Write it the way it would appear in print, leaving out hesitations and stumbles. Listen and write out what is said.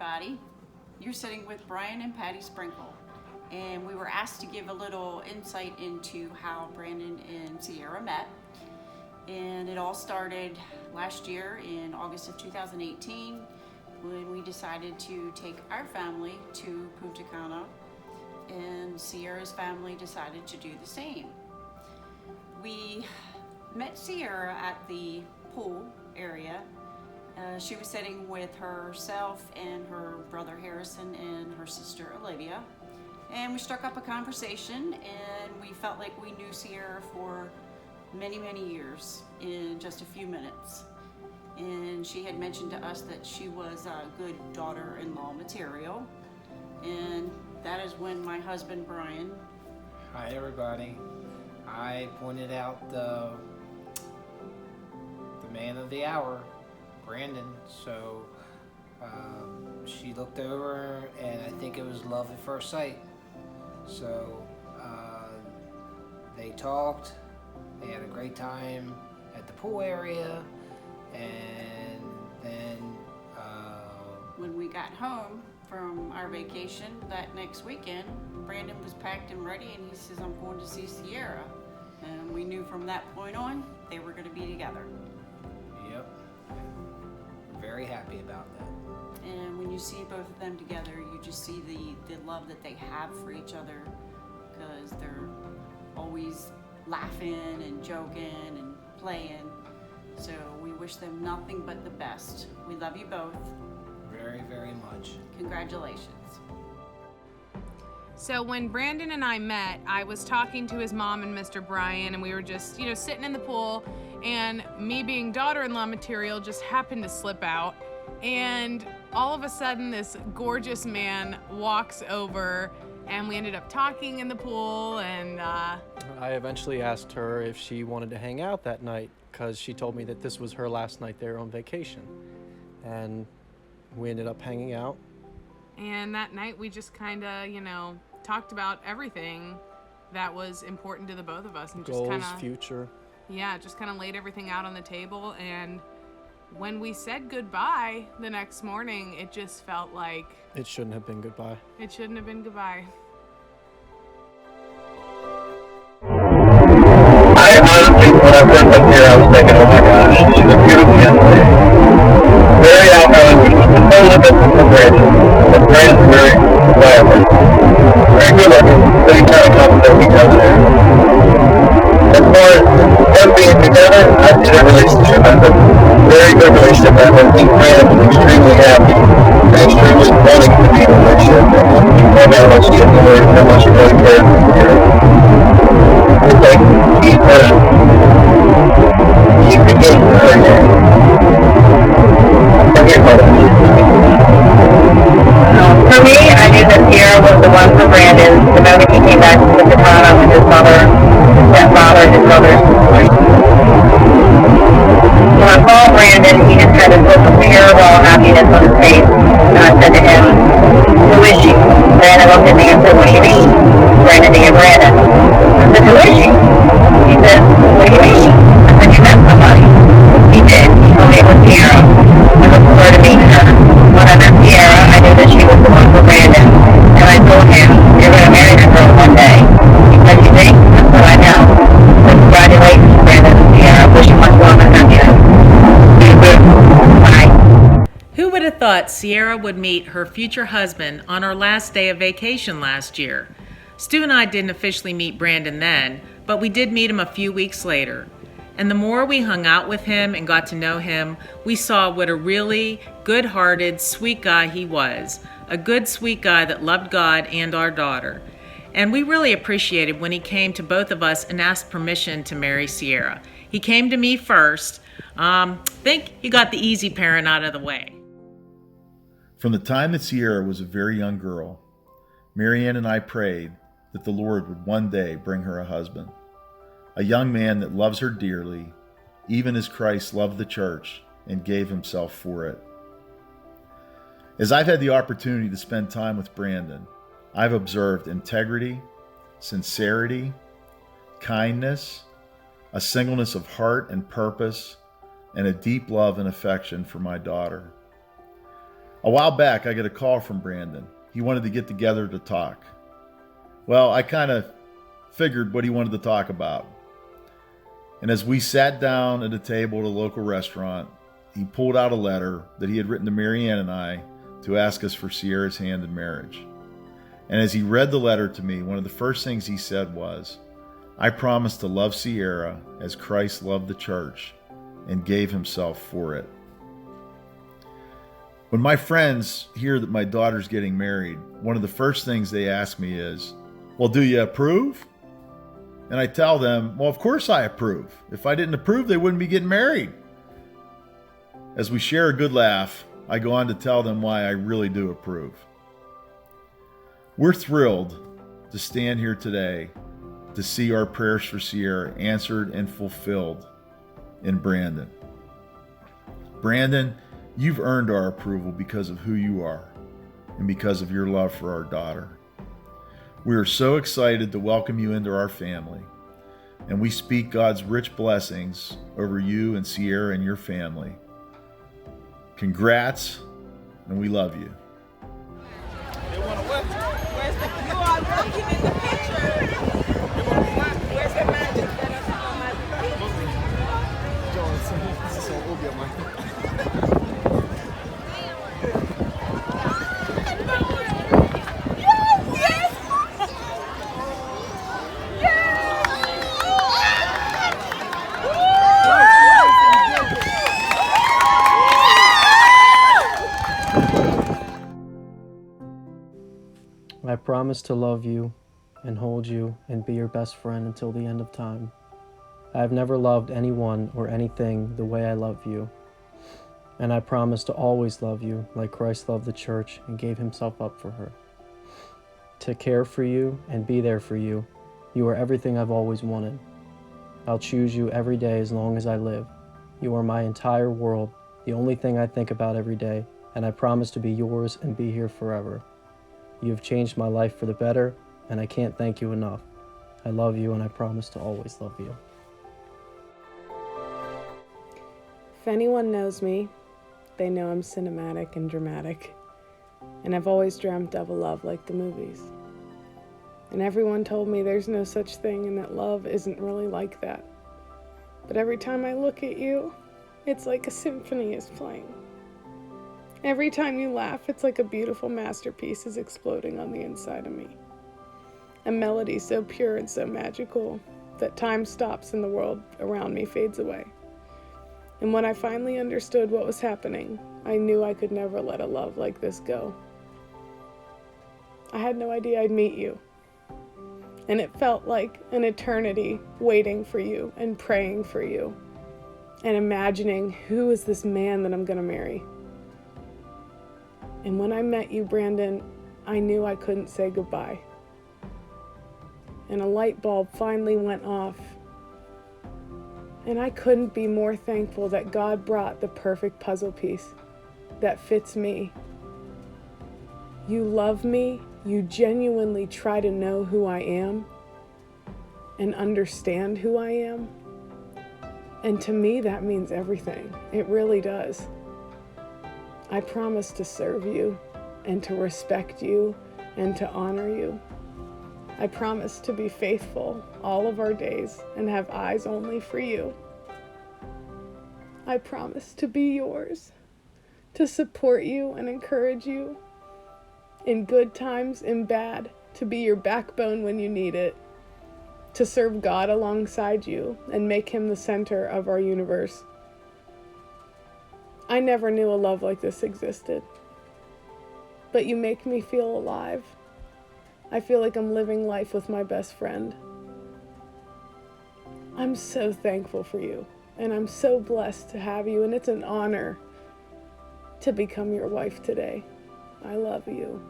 everybody. You're sitting with Brian and Patty Sprinkle, and we were asked to give a little insight into how Brandon and Sierra met. And it all started last year in August of 2018 when we decided to take our family to Punta Cana, and Sierra's family decided to do the same. We met Sierra at the pool area. She was sitting with herself and her brother Harrison and her sister Olivia, and we struck up a conversation, and we felt like we knew Sierra for many years in just a few minutes. And she had mentioned to us that she was a good daughter-in-law material, and that is when my husband Brian. Hi everybody. I pointed out the man of the hour, Brandon. So she looked over, and I think it was love at first sight. So they talked. They had a great time at the pool area, and then when we got home from our vacation that next weekend, Brandon was packed and ready, and he says, "I'm going to see Sierra." And we knew from that point on they were going to be together. Yep. Very happy about that. And when you see both of them together, you just see the love that they have for each other, because they're always laughing and joking and playing. So we wish them nothing but the best. We love you both. Very much. Congratulations. So when Brandon and I met, I was talking to his mom and Mr. Brian, and we were just, sitting in the pool, and me being daughter-in-law material just happened to slip out. And all of a sudden, this gorgeous man walks over, and we ended up talking in the pool, and I eventually asked her if she wanted to hang out that night, because she told me that this was her last night there on vacation. And we ended up hanging out. And that night we just kind of, talked about everything that was important to the both of us, and Goals, just kind of future. Yeah, just kind of laid everything out on the table. And when we said goodbye the next morning, it just felt like It shouldn't have been goodbye. it shouldn't have been goodbye. I honestly, when I first up here, I was thinking, oh my gosh, she's a beautiful young lady. Very outgoing, so different from Brandon. But Brandon's very vibrant, very good looking, so you kind of complement each other there. As far as them being together, I see their relationship as a very good relationship. I think Brandon is extremely happy and extremely wanting to be in a relationship. You know how much she adores, how much she really cares for her. It's like he's beginning to her here. For me, I knew that Sierra was the one for Brandon the moment he came back to Katana with his mother, stepfather, and his brother's wife. When I called Brandon, he just had this look of terrible happiness on his face, and I said to him, "Who is she?" Brandon looked at me and said, "What do you mean?" Brandon to Brandon. I said, "Who is she?" He said, "What do you mean?" I said, "You met somebody." He did. He told me it was Sierra. I looked forward to meeting her. When I met Sierra, I knew that she was the one for Brandon, and I told him, "You're going to marry that girl one day." He said, "You think?" I said, "I know." So congratulations, Brandon and Sierra. Wish you much love and happiness. Bye. Who would have thought Sierra would meet her future husband on our last day of vacation last year? Stu and I didn't officially meet Brandon then, but we did meet him a few weeks later. And the more we hung out with him and got to know him, we saw what a really good-hearted, sweet guy he was. A good, sweet guy that loved God and our daughter. And we really appreciated when he came to both of us and asked permission to marry Sierra. He came to me first. Think he got the easy parent out of the way. From the time that Sierra was a very young girl, Marianne and I prayed that the Lord would one day bring her a husband, a young man that loves her dearly, even as Christ loved the church and gave himself for it. As I've had the opportunity to spend time with Brandon, I've observed integrity, sincerity, kindness, a singleness of heart and purpose, and a deep love and affection for my daughter. A while back, I got a call from Brandon. He wanted to get together to talk. Well, I kind of figured what he wanted to talk about. And as we sat down at a table at a local restaurant, he pulled out a letter that he had written to Marianne and I to ask us for Sierra's hand in marriage. And as he read the letter to me, one of the first things he said was, "I promise to love Sierra as Christ loved the church and gave himself for it." When my friends hear that my daughter's getting married, one of the first things they ask me is, "Well, do you approve?" And I tell them, "Well, of course I approve. If I didn't approve, they wouldn't be getting married." As we share a good laugh, I go on to tell them why I really do approve. We're thrilled to stand here today to see our prayers for Sierra answered and fulfilled in Brandon. Brandon, you've earned our approval because of who you are and because of your love for our daughter. We are so excited to welcome you into our family, and we speak God's rich blessings over you and Sierra and your family. Congrats, and we love you. I promise to love you and hold you and be your best friend until the end of time. I have never loved anyone or anything the way I love you. And I promise to always love you like Christ loved the church and gave himself up for her. To care for you and be there for you. You are everything I've always wanted. I'll choose you every day as long as I live. You are my entire world, the only thing I think about every day, and I promise to be yours and be here forever. You have changed my life for the better, and I can't thank you enough. I love you, and I promise to always love you. If anyone knows me, they know I'm cinematic and dramatic, and I've always dreamt of a love like the movies. And everyone told me there's no such thing and that love isn't really like that. But every time I look at you, it's like a symphony is playing. Every time you laugh, it's like a beautiful masterpiece is exploding on the inside of me. A melody so pure and so magical that time stops and the world around me fades away. And when I finally understood what was happening, I knew I could never let a love like this go. I had no idea I'd meet you. And it felt like an eternity waiting for you and praying for you and imagining who is this man that I'm gonna marry. And when I met you, Brandon, I knew I couldn't say goodbye. And a light bulb finally went off. And I couldn't be more thankful that God brought the perfect puzzle piece that fits me. You love me, you genuinely try to know who I am and understand who I am. And to me, that means everything. It really does. I promise to serve you and to respect you and to honor you. I promise to be faithful all of our days and have eyes only for you. I promise to be yours, to support you and encourage you in good times and bad, to be your backbone when you need it, to serve God alongside you and make him the center of our universe. I never knew a love like this existed, but you make me feel alive. I feel like I'm living life with my best friend. I'm so thankful for you, and I'm so blessed to have you, and it's an honor to become your wife today. I love you.